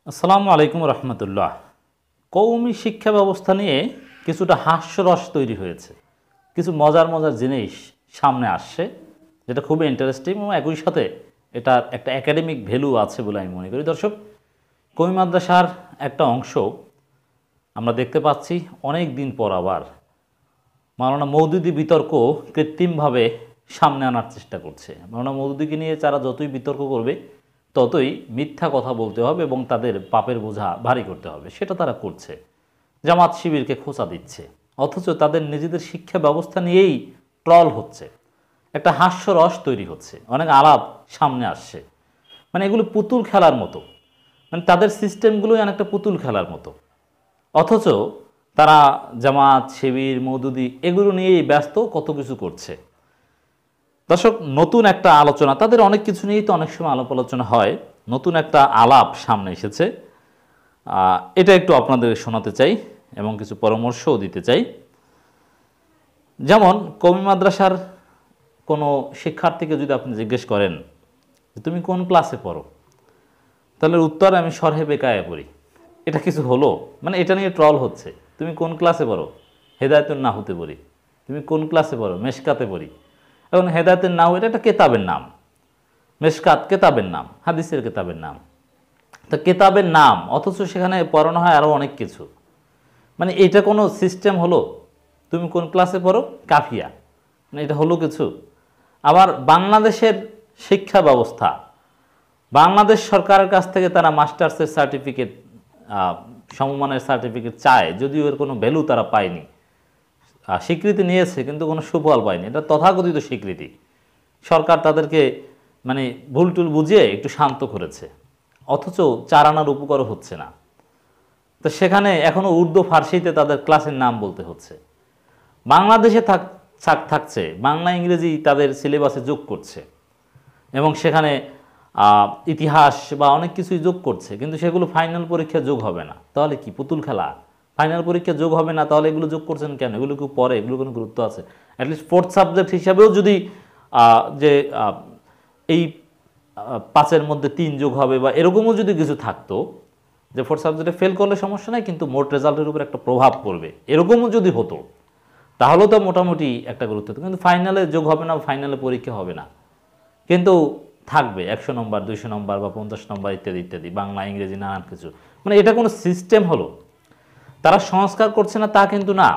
আসসালামু আলাইকুম রহমতুল্লাহ। কওমি শিক্ষা ব্যবস্থা নিয়ে কিছুটা হাস্যরস তৈরি হয়েছে, কিছু মজার মজার জিনিস সামনে আসছে, যেটা খুবই ইন্টারেস্টিং এবং একই সাথে এটার একটা একাডেমিক ভ্যালু আছে বলে আমি মনে করি। দর্শক, কওমি মাদ্রাসার একটা অংশ আমরা দেখতে পাচ্ছি অনেক দিন পর আবার মাওলানা মওদুদি বিতর্ক কৃত্রিমভাবে সামনে আনার চেষ্টা করছে। মাওলানা মওদুদিকে নিয়ে যারা যতই বিতর্ক করবে ততই মিথ্যা কথা বলতে হবে এবং তাদের পাপের বোঝা ভারী করতে হবে, সেটা তারা করছে। জামাত শিবিরকে খোঁচা দিচ্ছে, অথচ তাদের নিজেদের শিক্ষা ব্যবস্থা নিয়েই ট্রল হচ্ছে, একটা হাস্যরস তৈরি হচ্ছে, অনেক আলাপ সামনে আসছে। মানে এগুলো পুতুল খেলার মতো, মানে তাদের সিস্টেমগুলোই অনেকটা পুতুল খেলার মতো, অথচ তারা জামাত শিবির মওদুদি এগুলো নিয়েই ব্যস্ত, কত কিছু করছে। দর্শক, নতুন একটা আলোচনা, তাদের অনেক কিছু নিয়েই তো অনেক সময় আলাপ আলোচনা হয়, নতুন একটা আলাপ সামনে এসেছে। এটা একটু আপনাদের শোনাতে চাই এবং কিছু পরামর্শও দিতে চাই। যেমন কওমি মাদ্রাসার কোনো শিক্ষার্থীকে যদি আপনি জিজ্ঞেস করেন যে তুমি কোন ক্লাসে পড়ো, তাহলে উত্তর আমি শরহে বেকায়ে পড়ি। এটা কিছু হলো? মানে এটা নিয়ে ট্রল হচ্ছে। তুমি কোন ক্লাসে পড়ো? হেদায়েতুন নাহুতে পড়ি। তুমি কোন ক্লাসে পড়ো? মেশকাতে পড়ি। এখন হেদায়েতুন নাহু এটা একটা কেতাবের নাম, মেশকাত কেতাবের নাম, হাদিসের কেতাবের নাম। তো কেতাবের নাম, অথচ সেখানে পড়ানো হয় আরও অনেক কিছু। মানে এটা কোনো সিস্টেম হলো? তুমি কোন ক্লাসে পড়ো? কাফিয়া। মানে এটা হলো কিছু? আবার বাংলাদেশের শিক্ষা ব্যবস্থা, বাংলাদেশ সরকারের কাছ থেকে তারা মাস্টার্সের সার্টিফিকেট, সমমানের সার্টিফিকেট চায়, যদিও এর কোনো ভ্যালু তারা পায়নি। স্বীকৃতি নিয়েছে কিন্তু কোনো সুফল পায়নি, এটা তথাকথিত স্বীকৃতি। সরকার তাদেরকে মানে ভুলটুল বুঝিয়ে একটু শান্ত করেছে, অথচ 4 আনার উপকারও হচ্ছে না। তো সেখানে এখনও উর্দু ফার্সিতে তাদের ক্লাসের নাম বলতে হচ্ছে। বাংলাদেশে থাকছে বাংলা ইংরেজি তাদের সিলেবাসে যোগ করছে এবং সেখানে ইতিহাস বা অনেক কিছুই যোগ করছে, কিন্তু সেগুলো ফাইনাল পরীক্ষা যোগ হবে না। তাহলে কি পুতুল খেলা? ফাইনাল পরীক্ষা যোগ হবে না, তাহলে এগুলো যোগ করছেন কেন? এগুলো কেউ পড়ে? এগুলো কোনো গুরুত্ব আছে? অ্যাটলিস্ট ফোর্থ সাবজেক্ট হিসাবেও যদি যে এই 5-এর মধ্যে 3 যোগ হবে বা এরকমও যদি কিছু থাকতো, যে ফোর্থ সাবজেক্টে ফেল করলে সমস্যা নাই কিন্তু মোট রেজাল্টের উপর একটা প্রভাব পড়বে, এরকমও যদি হতো তাহলেও তো মোটামুটি একটা গুরুত্ব হতো। কিন্তু ফাইনালে যোগ হবে না, ফাইনালে পরীক্ষা হবে না, কিন্তু থাকবে 100 নম্বর, 200 নম্বর বা 50 নম্বর ইত্যাদি ইত্যাদি, বাংলা ইংরেজি নানান কিছু। মানে এটা কোনো সিস্টেম হলো? তারা সংস্কার করছে না তা কিন্তু না,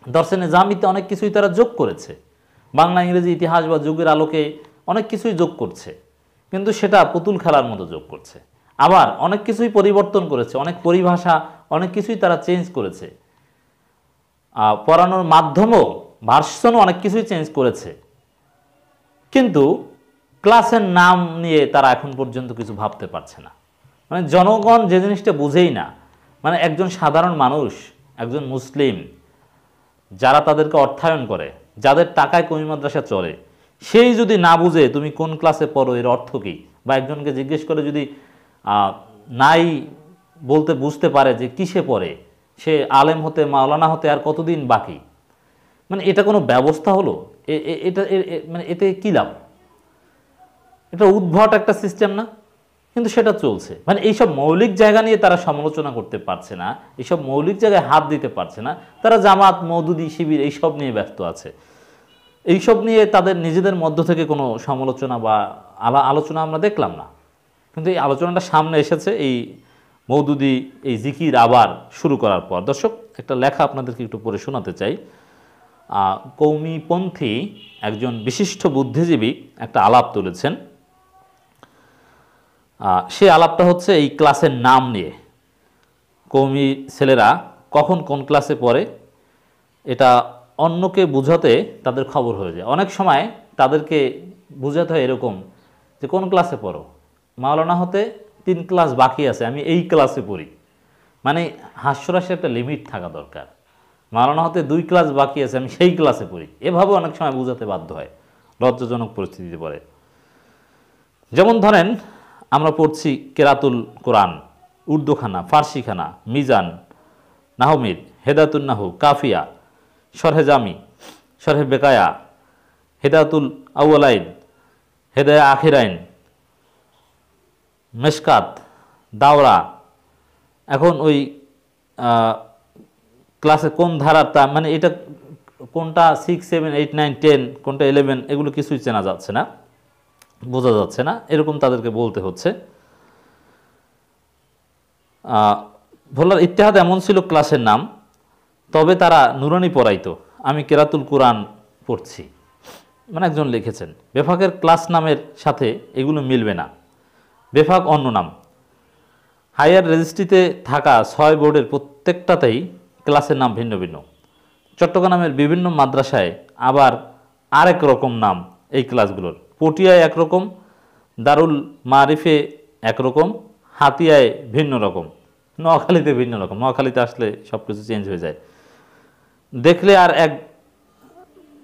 দর্শনে জামিতে অনেক কিছুই তারা যোগ করেছে, বাংলা ইংরেজি ইতিহাস বা যুগের আলোকে অনেক কিছুই যোগ করছে, কিন্তু সেটা পুতুল খেলার মতো যোগ করছে। আবার অনেক কিছুই পরিবর্তন করেছে, অনেক পরিভাষা, অনেক কিছুই তারা চেঞ্জ করেছে। পড়ানোর মাধ্যমও, ভার্সনও অনেক কিছুই চেঞ্জ করেছে, কিন্তু ক্লাসের নাম নিয়ে তারা এখন পর্যন্ত কিছু ভাবতে পারছে না। মানে জনগণ যে জিনিসটা বুঝেই না, মানে একজন সাধারণ মানুষ, একজন মুসলিম যারা তাদেরকে অর্থায়ন করে, যাদের টাকায় কওমি মাদ্রাসা চলে, সেই যদি না বুঝে তুমি কোন ক্লাসে পড়ো এর অর্থ কী, বা একজনকে জিজ্ঞেস করে যদি নাই বলতে বুঝতে পারে যে কিসে পড়ে, সে আলেম হতে, মাওলানা হতে আর কতদিন বাকি? মানে এটা কোনো ব্যবস্থা হলো? এটা মানে এতে কী লাভ? এটা উদ্ভট একটা সিস্টেম না? কিন্তু সেটা চলছে। মানে এইসব মৌলিক জায়গা নিয়ে তারা সমালোচনা করতে পারছে না, এইসব মৌলিক জায়গায় হাত দিতে পারছে না। তারা জামাত, মওদুদি, শিবির এইসব নিয়ে ব্যস্ত আছে। এইসব নিয়ে তাদের নিজেদের মধ্য থেকে কোনো সমালোচনা বা আলোচনা আমরা দেখলাম না। কিন্তু এই আলোচনাটা সামনে এসেছে এই মওদুদি এই জিকির আবার শুরু করার পর। দর্শক, একটা লেখা আপনাদেরকে একটু পড়ে শোনাতে চাই। কৌমিপন্থী একজন বিশিষ্ট বুদ্ধিজীবী একটা আলাপ তুলেছেন। সে আলাপটা হচ্ছে এই ক্লাসের নাম নিয়ে। কওমি ছেলেরা কখন কোন ক্লাসে পড়ে এটা অন্যকে বোঝাতে তাদের খবর হয়ে যায়। অনেক সময় তাদেরকে বোঝাতে হয় এরকম যে কোন ক্লাসে পড়ো? মাওলানা হতে 3 ক্লাস বাকি আছে, আমি এই ক্লাসে পড়ি। মানে হাস্যরসের একটা লিমিট থাকা দরকার। মাওলানা হতে 2 ক্লাস বাকি আছে, আমি সেই ক্লাসে পড়ি। এভাবে অনেক সময় বোঝাতে বাধ্য হয়, লজ্জাজনক পরিস্থিতিতে পড়ে। যেমন ধরেন, আমরা পড়ছি কেরাতুল কোরআন, উর্দুখানা, ফার্সিখানা, মিজান, নাহমিদ, হেদায়াতুন নাহু, কাফিয়া, শরহে জামি, শরহে বেকায়া, হেদায়াতুল আউয়ালাইন, হেদায়া আখিরাইন, মেশকাত, দাওরা, এখন ওই ক্লাসে কোন ধারার তা মানে এটা কোনটা 6, 7, 8, 9, 10, কোনটা 11, এগুলো কিছুই চেনা যাচ্ছে না, বোঝা যাচ্ছে না, এরকম তাদেরকে বলতে হচ্ছে। ভোলার ইত্তেহাদ এমন ছিল ক্লাসের নাম, তবে তারা নুরানি পড়াইতো, আমি কেরাতুল কোরআন পড়ছি, মানে একজন লিখেছেন। বেফাকের ক্লাস নামের সাথে এগুলো মিলবে না, বেফাক অন্য নাম। হায়ার রেজিস্ট্রিতে থাকা 6 বোর্ডের প্রত্যেকটাতেই ক্লাসের নাম ভিন্ন ভিন্ন। চট্টগ্রামের বিভিন্ন মাদ্রাসায় আবার আরেক রকম নাম এই ক্লাসগুলোর। পটিয়ায় একরকম, দারুল মারিফে একরকম, হাতিয়ায় ভিন্ন রকম, নোয়াখালীতে ভিন্ন রকম। নোয়াখালীতে আসলে সব কিছু চেঞ্জ হয়ে যায়, দেখলে আর এক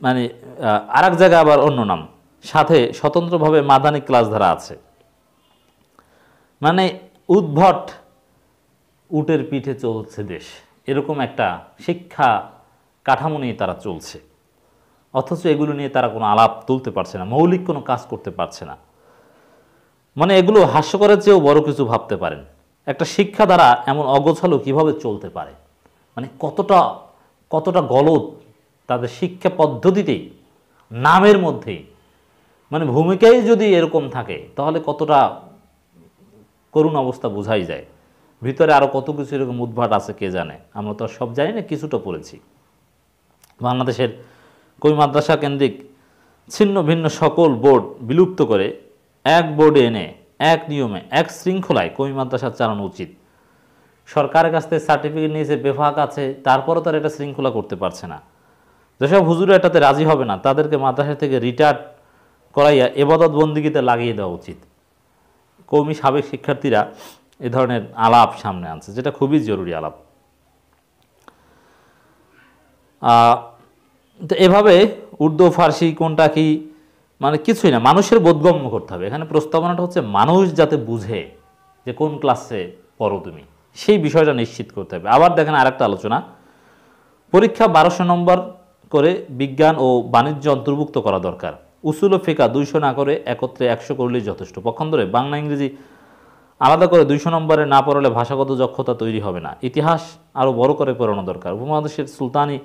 মানে আর এক জায়গায় আবার অন্য নাম, সাথে স্বতন্ত্রভাবে মাদানী ক্লাস ধারা আছে। মানে উদ্ভট, উটের পিঠে চলছে দেশ, এরকম একটা শিক্ষা কাঠামো নিয়ে তারা চলছে, অথচ এগুলো নিয়ে তারা কোনো আলাপ তুলতে পারছে না, মৌলিক কোনো কাজ করতে পারছে না। মানে এগুলো হাস্যকরের চেয়েও বড় কিছু ভাবতে পারেন। একটা শিক্ষা দ্বারা এমন অগোছালো কিভাবে চলতে পারে, মানে কতটা গলদ তাদের শিক্ষা পদ্ধতিতেই, নামের মধ্যেই, মানে ভূমিকাই যদি এরকম থাকে তাহলে কতটা করুণ অবস্থা বোঝাই যায়। ভিতরে আরও কত কিছু এরকম উদ্ভাট আছে কে জানে, আমরা তো সব জানি না, কিছুটা পড়েছি। বাংলাদেশের কই মাদ্রাসা কেন্দ্রিক ছিন্ন ভিন্ন সকল বোর্ড বিলুপ্ত করে এক বোর্ডে এনে এক নিয়মে এক শৃঙ্খলায় কই মাদ্রাসা চালানো উচিত। সরকারের কাছ থেকে সার্টিফিকেট নিয়েছে, বেফাক আছে, তারপরও তারা এটা শৃঙ্খলা করতে পারছে না। যেসব হুজুরা এটাতে রাজি হবে না তাদেরকে মাদ্রাসা থেকে রিটায়ার্ড করাইয়া এবাদত বন্দিগিতে লাগিয়ে দেওয়া উচিত। কওমি সাবেক শিক্ষার্থীরা এ ধরনের আলাপ সামনে আনছে, যেটা খুবই জরুরি আলাপ। তো এভাবে উর্দু ফার্সি কোনটা কি মানে কিছুই না, মানুষের বোধগম্য করতে হবে। এখানে প্রস্তাবনাটা হচ্ছে মানুষ যাতে বুঝে যে কোন ক্লাসে পড়ো তুমি, সেই বিষয়টা নিশ্চিত করতে হবে। আবার দেখেন আরেকটা আলোচনা, পরীক্ষা 1200 নম্বর করে বিজ্ঞান ও বাণিজ্য অন্তর্ভুক্ত করা দরকার। উসুল ও ফিকা 200 না করে একত্রে 100 করলেই যথেষ্ট। পক্ষান্তরে বাংলা ইংরেজি আলাদা করে 200 নম্বরে না পড়লে ভাষাগত দক্ষতা তৈরি হবে না। ইতিহাস আরও বড় করে পড়ানো দরকার। উপমহাদেশের সুলতানি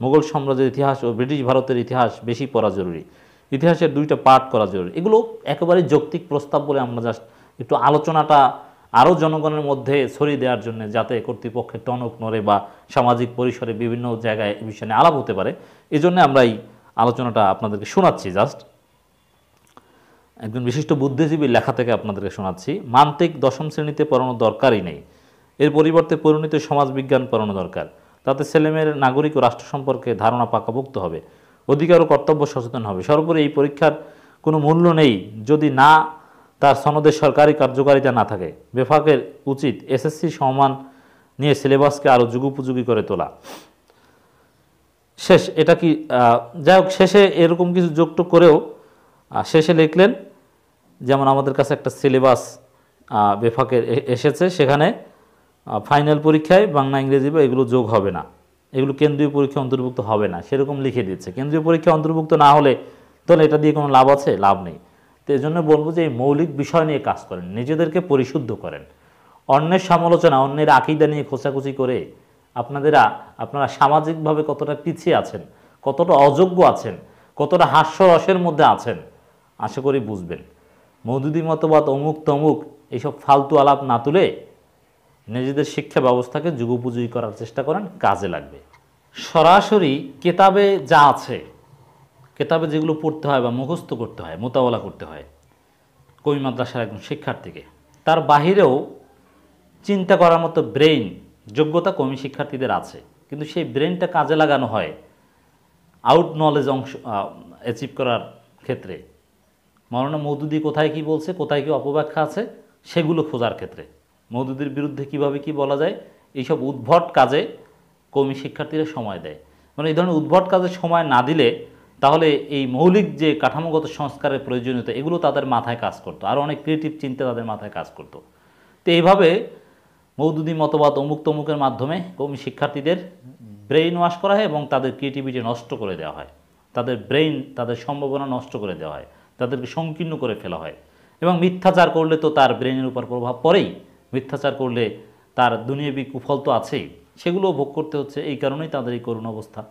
মোগল সাম্রাজ্যের ইতিহাস ও ব্রিটিশ ভারতের ইতিহাস বেশি পড়া জরুরি। ইতিহাসের 2টা পাঠ করা জরুরি। এগুলো একেবারে যৌক্তিক প্রস্তাব বলে আমরা জাস্ট একটু আলোচনাটা আরও জনগণের মধ্যে ছড়িয়ে দেওয়ার জন্য, যাতে কর্তৃপক্ষের টনক নড়ে বা সামাজিক পরিসরে বিভিন্ন জায়গায় এই বিষয় নিয়ে আলাপ হতে পারে, এই জন্য আমরা এই আলোচনাটা আপনাদেরকে শোনাচ্ছি। জাস্ট একজন বিশিষ্ট বুদ্ধিজীবীর লেখা থেকে আপনাদেরকে শোনাচ্ছি। মান্তিক 10ম শ্রেণীতে পড়ানো দরকারই নেই, এর পরিবর্তে পরিণত সমাজবিজ্ঞান পড়ানো দরকার। তাতে ছেলেমেয়ের নাগরিক ও রাষ্ট্র সম্পর্কে ধারণা পাকাপোক্ত হবে, অধিকার ও কর্তব্য সচেতন হবে। সর্বোপরি এই পরীক্ষার কোনো মূল্য নেই যদি না তার সনদের সরকারি কার্যকারিতা না থাকে। বেফাকের উচিত এসএসসি সমান নিয়ে সিলেবাসকে আরও যুগোপযোগী করে তোলা। শেষ এটা কি যাই হোক, শেষে এরকম কিছু যোগটোগ করেও শেষে লিখলেন, যেমন আমাদের কাছে একটা সিলেবাস বেফাকের এসেছে, সেখানে ফাইনাল পরীক্ষায় বাংলা ইংরেজি বা এগুলো যোগ হবে না, এগুলো কেন্দ্রীয় পরীক্ষা অন্তর্ভুক্ত হবে না, সেরকম লিখে দিচ্ছে। কেন্দ্রীয় পরীক্ষা অন্তর্ভুক্ত না হলে তাহলে এটা দিয়ে কোনো লাভ আছে? লাভ নেই। তো এই জন্য বলবো যে এই মৌলিক বিষয় নিয়ে কাজ করেন, নিজেদেরকে পরিশুদ্ধ করেন। অন্যের সমালোচনা, অন্যের আকীদা নিয়ে খোঁচাখুচি করে আপনারা সামাজিকভাবে কতটা পিছিয়ে আছেন, কতটা অযোগ্য আছেন, কতটা হাস্যরসের মধ্যে আছেন আশা করি বুঝবেন। মওদুদি মতবাদ অমুক তমুক এইসব ফালতু আলাপ না তুলে নিজেদের শিক্ষা ব্যবস্থাকে যুগোপযোগী করার চেষ্টা করেন, কাজে লাগবে। সরাসরি কেতাবে যা আছে, কেতাবে যেগুলো পড়তে হয় বা মুখস্থ করতে হয়, মোতাবলা করতে হয় কওমি মাদ্রাসার একজন শিক্ষার্থীকে, তার বাহিরেও চিন্তা করার মতো ব্রেইন যোগ্যতা কওমি শিক্ষার্থীদের আছে, কিন্তু সেই ব্রেইনটা কাজে লাগানো হয় আউট নলেজ অংশ অ্যাচিভ করার ক্ষেত্রে। মাওলানা মওদুদি কোথায় কি বলছে, কোথায় কি অপব্যাখ্যা আছে, সেগুলো খোঁজার ক্ষেত্রে। মওদুদির বিরুদ্ধে কিভাবে কি বলা যায়, এইসব উদ্ভট কাজে কওমি শিক্ষার্থীরা সময় দেয়। মানে এই ধরনের উদ্ভট কাজে সময় না দিলে তাহলে এই মৌলিক যে কাঠামোগত সংস্কারের প্রয়োজনীয়তা, এগুলো তাদের মাথায় কাজ করতো, আরও অনেক ক্রিয়েটিভ চিন্তা তাদের মাথায় কাজ করতো। তো এইভাবে মওদুদি মতবাদ অমুক তমুকের মাধ্যমে কওমি শিক্ষার্থীদের ব্রেইন ওয়াশ করা হয় এবং তাদের ক্রিয়েটিভিটি নষ্ট করে দেওয়া হয়, তাদের ব্রেইন, তাদের সম্ভাবনা নষ্ট করে দেওয়া হয়, তাদেরকে সংকীর্ণ করে ফেলা হয়। এবং মিথ্যাচার করলে তো তার ব্রেইনের উপর প্রভাব পড়েই, মিথ্যাচার করলে তার দুনিয়াবি কুফল তো আছেই, সেগুলোও ভোগ করতে হচ্ছে। এই কারণেই তাদের এই করুণ অবস্থা।